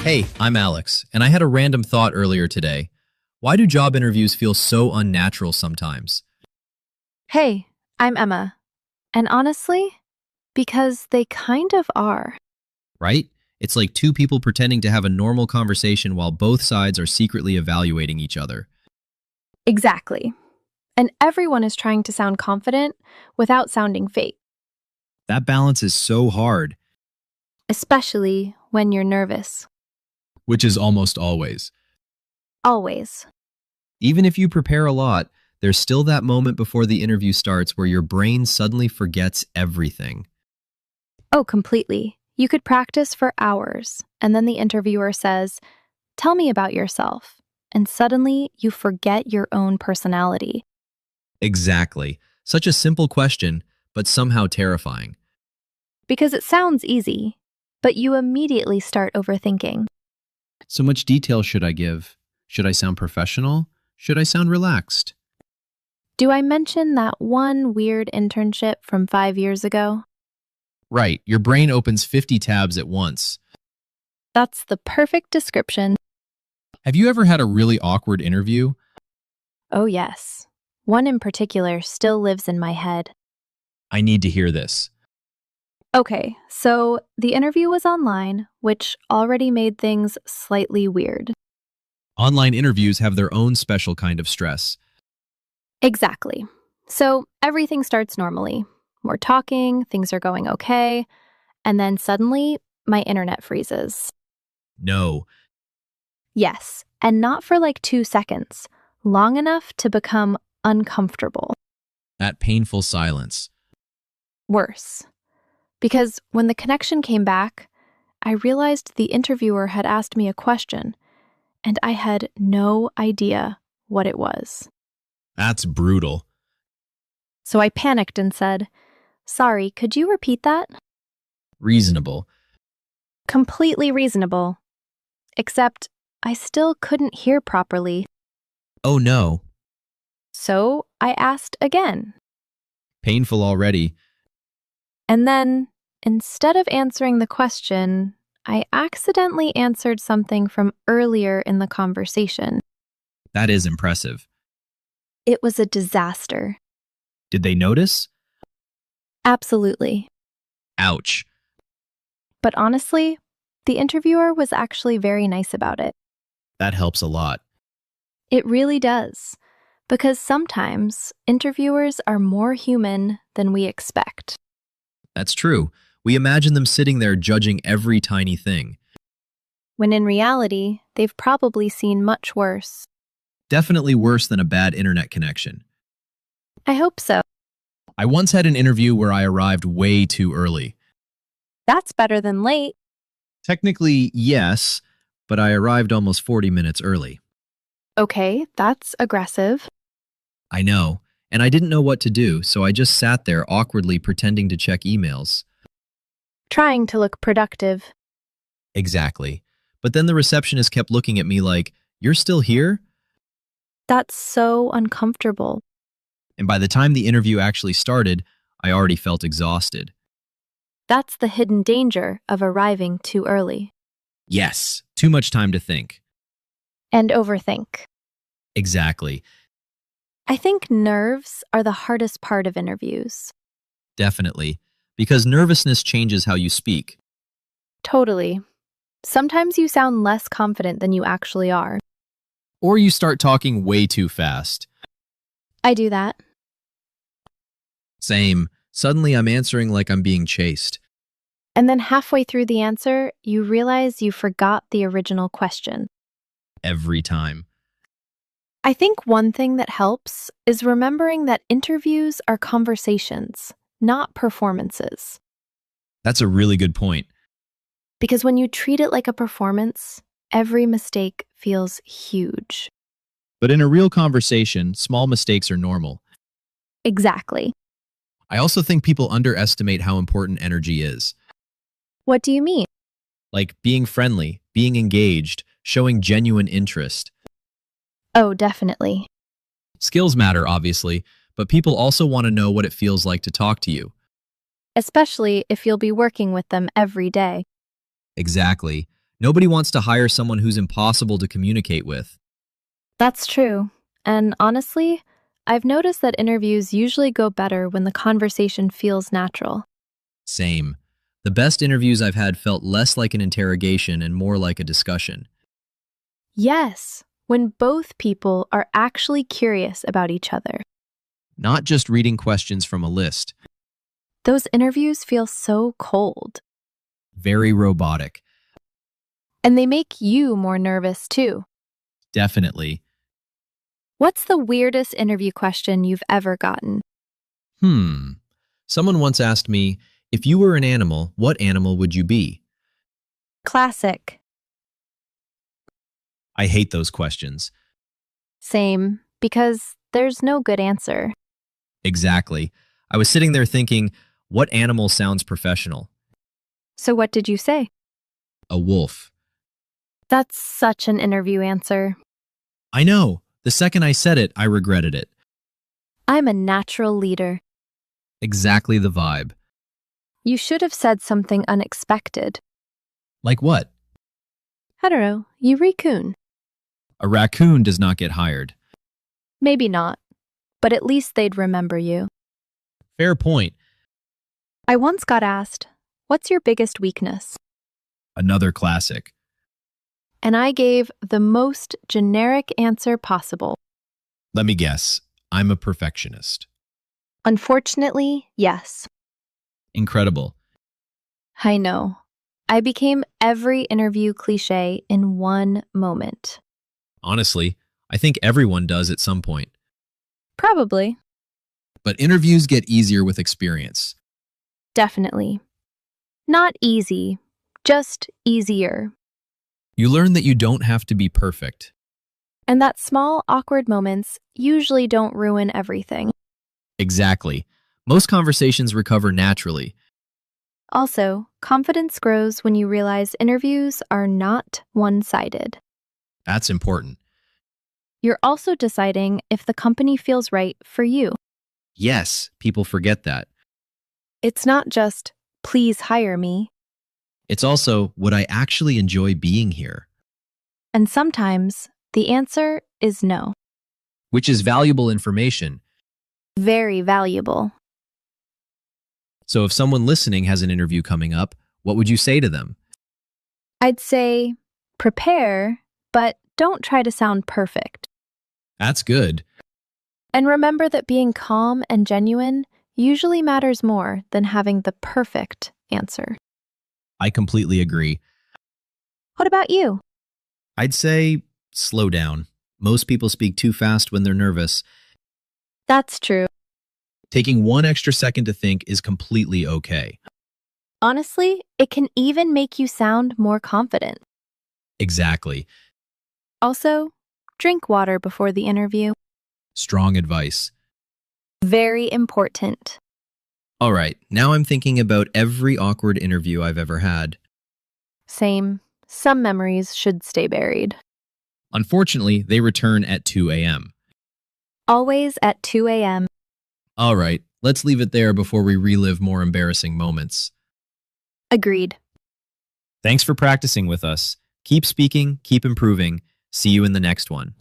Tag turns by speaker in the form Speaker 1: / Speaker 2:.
Speaker 1: Hey, I'm Alex, and I had a random thought earlier today. Why do job interviews feel so unnatural sometimes?
Speaker 2: Hey, I'm Emma. And honestly, because they kind of are.
Speaker 1: Right? It's like two people pretending to have a normal conversation while both sides are secretly evaluating each other.
Speaker 2: Exactly. And everyone is trying to sound confident without sounding fake,
Speaker 1: That balance is so hard,
Speaker 2: especially when you're nervous.
Speaker 1: which is almost always.
Speaker 2: Always.
Speaker 1: Even if you prepare a lot, there's still that moment before the interview starts where your brain suddenly forgets everything.
Speaker 2: Oh, completely. You could practice for hours, and then the interviewer says, "Tell me about yourself." And suddenly you forget your own personality.
Speaker 1: Exactly. Such a simple question, but somehow terrifying.
Speaker 2: Because it sounds easy, but you immediately start overthinking.
Speaker 1: So much detail should I give? Should I sound professional? Should I sound relaxed?
Speaker 2: Do I mention that one weird internship from 5 years ago?
Speaker 1: Right, your brain opens 50 tabs at once.
Speaker 2: That's the perfect description.
Speaker 1: Have you ever had a really awkward interview?
Speaker 2: Oh, yes. One in particular still lives in my head.
Speaker 1: I need to hear this.
Speaker 2: Okay, so the interview was online, which already made things slightly weird.
Speaker 1: Online interviews have their own special kind of stress.
Speaker 2: Exactly. So everything starts normally. We're talking, things are going okay, and then suddenly my internet freezes.
Speaker 1: No,
Speaker 2: Yes, and not for like 2 seconds, long enough to become uncomfortable.
Speaker 1: that painful silence.
Speaker 2: Worse. Because when the connection came back, I realized the interviewer had asked me a question, and I had no idea what it was.
Speaker 1: That's brutal.
Speaker 2: So I panicked and said, "Sorry, could you repeat that?"
Speaker 1: Reasonable.
Speaker 2: Completely reasonable. Except I still couldn't hear properly.
Speaker 1: Oh no,
Speaker 2: So I asked again.
Speaker 1: painful already.
Speaker 2: And then, instead of answering the question, I accidentally answered something from earlier in the conversation.
Speaker 1: That is impressive.
Speaker 2: It was a disaster.
Speaker 1: Did they notice?
Speaker 2: Absolutely.
Speaker 1: Ouch.
Speaker 2: But honestly, the interviewer was actually very nice about it.
Speaker 1: That helps a lot.
Speaker 2: It really does. Because sometimes interviewers are more human than we expect.
Speaker 1: That's true. We imagine them sitting there judging every tiny thing.
Speaker 2: When in reality, they've probably seen much worse.
Speaker 1: Definitely worse than a bad internet connection.
Speaker 2: I hope so.
Speaker 1: I once had an interview where I arrived way too early.
Speaker 2: That's better than late.
Speaker 1: Technically, yes, but I arrived almost 40 minutes early.
Speaker 2: Okay, that's aggressive.
Speaker 1: I know, and I didn't know what to do, so I just sat there awkwardly pretending to check emails.
Speaker 2: Trying to look productive.
Speaker 1: Exactly. But then the receptionist kept looking at me like, "You're still here?"
Speaker 2: That's so uncomfortable.
Speaker 1: And by the time the interview actually started, I already felt exhausted.
Speaker 2: That's the hidden danger of arriving too early.
Speaker 1: Yes, too much time to think.
Speaker 2: And overthink.
Speaker 1: Exactly.
Speaker 2: I think nerves are the hardest part of interviews.
Speaker 1: Definitely. Because nervousness changes how you speak.
Speaker 2: Totally. Sometimes you sound less confident than you actually are.
Speaker 1: Or you start talking way too fast.
Speaker 2: I do that.
Speaker 1: Same. Suddenly I'm answering like I'm being chased.
Speaker 2: And then halfway through the answer, you realize you forgot the original question.
Speaker 1: Every time.
Speaker 2: I think one thing that helps is remembering that interviews are conversations, not performances.
Speaker 1: That's a really good point.
Speaker 2: Because when you treat it like a performance, every mistake feels huge.
Speaker 1: But in a real conversation, small mistakes are normal.
Speaker 2: Exactly.
Speaker 1: I also think people underestimate how important energy is.
Speaker 2: What do you mean?
Speaker 1: Like being friendly, being engaged, showing genuine interest.
Speaker 2: Oh, definitely.
Speaker 1: Skills matter, obviously, but people also want to know what it feels like to talk to you.
Speaker 2: Especially if you'll be working with them every day.
Speaker 1: Exactly. Nobody wants to hire someone who's impossible to communicate with.
Speaker 2: That's true. And honestly, I've noticed that interviews usually go better when the conversation feels natural.
Speaker 1: Same. The best interviews I've had felt less like an interrogation and more like a discussion.
Speaker 2: Yes, when both people are actually curious about each other.
Speaker 1: Not just reading questions from a list.
Speaker 2: Those interviews feel so cold.
Speaker 1: Very robotic.
Speaker 2: And they make you more nervous too.
Speaker 1: Definitely.
Speaker 2: What's the weirdest interview question you've ever gotten?
Speaker 1: Someone once asked me, if you were an animal, what animal would you be?
Speaker 2: Classic.
Speaker 1: I hate those questions.
Speaker 2: Same, because there's no good answer.
Speaker 1: Exactly. I was sitting there thinking, what animal sounds professional?
Speaker 2: So what did you say?
Speaker 1: A wolf.
Speaker 2: That's such an interview answer.
Speaker 1: I know. The second I said it, I regretted it.
Speaker 2: I'm a natural leader.
Speaker 1: Exactly the vibe.
Speaker 2: You should have said something unexpected.
Speaker 1: Like what?
Speaker 2: I don't know, you raccoon.
Speaker 1: A raccoon does not get hired.
Speaker 2: Maybe not, but at least they'd remember you.
Speaker 1: Fair point.
Speaker 2: I once got asked, "What's your biggest weakness?"
Speaker 1: Another classic.
Speaker 2: And I gave the most generic answer possible.
Speaker 1: Let me guess. I'm a perfectionist.
Speaker 2: Unfortunately, yes.
Speaker 1: Incredible.
Speaker 2: I know. I became every interview cliché in one moment.
Speaker 1: Honestly, I think everyone does at some point.
Speaker 2: Probably.
Speaker 1: But interviews get easier with experience.
Speaker 2: Definitely. Not easy, just easier.
Speaker 1: You learn that you don't have to be perfect.
Speaker 2: And that small, awkward moments usually don't ruin everything.
Speaker 1: Exactly. Most conversations recover naturally.
Speaker 2: Also, confidence grows when you realize interviews are not one-sided.
Speaker 1: That's important.
Speaker 2: You're also deciding if the company feels right for you.
Speaker 1: Yes, people forget that.
Speaker 2: It's not just, "Please hire me."
Speaker 1: It's also, would I actually enjoy being here?
Speaker 2: And sometimes the answer is no.
Speaker 1: Which is valuable information.
Speaker 2: Very valuable.
Speaker 1: So if someone listening has an interview coming up, what would you say to them?
Speaker 2: I'd say, prepare, but don't try to sound perfect.
Speaker 1: That's good.
Speaker 2: And remember that being calm and genuine usually matters more than having the perfect answer.
Speaker 1: I completely agree.
Speaker 2: What about you?
Speaker 1: I'd say slow down. Most people speak too fast when they're nervous.
Speaker 2: That's true.
Speaker 1: Taking one extra second to think is completely okay.
Speaker 2: Honestly, it can even make you sound more confident.
Speaker 1: Exactly.
Speaker 2: Also, drink water before the interview.
Speaker 1: Strong advice.
Speaker 2: Very important.
Speaker 1: All right, now I'm thinking about every awkward interview I've ever had.
Speaker 2: Same. Some memories should stay buried.
Speaker 1: Unfortunately, they return at 2 a.m.
Speaker 2: Always at 2 a.m.
Speaker 1: All right, let's leave it there before we relive more embarrassing moments.
Speaker 2: Agreed.
Speaker 1: Thanks for practicing with us. Keep speaking, keep improving. See you in the next one.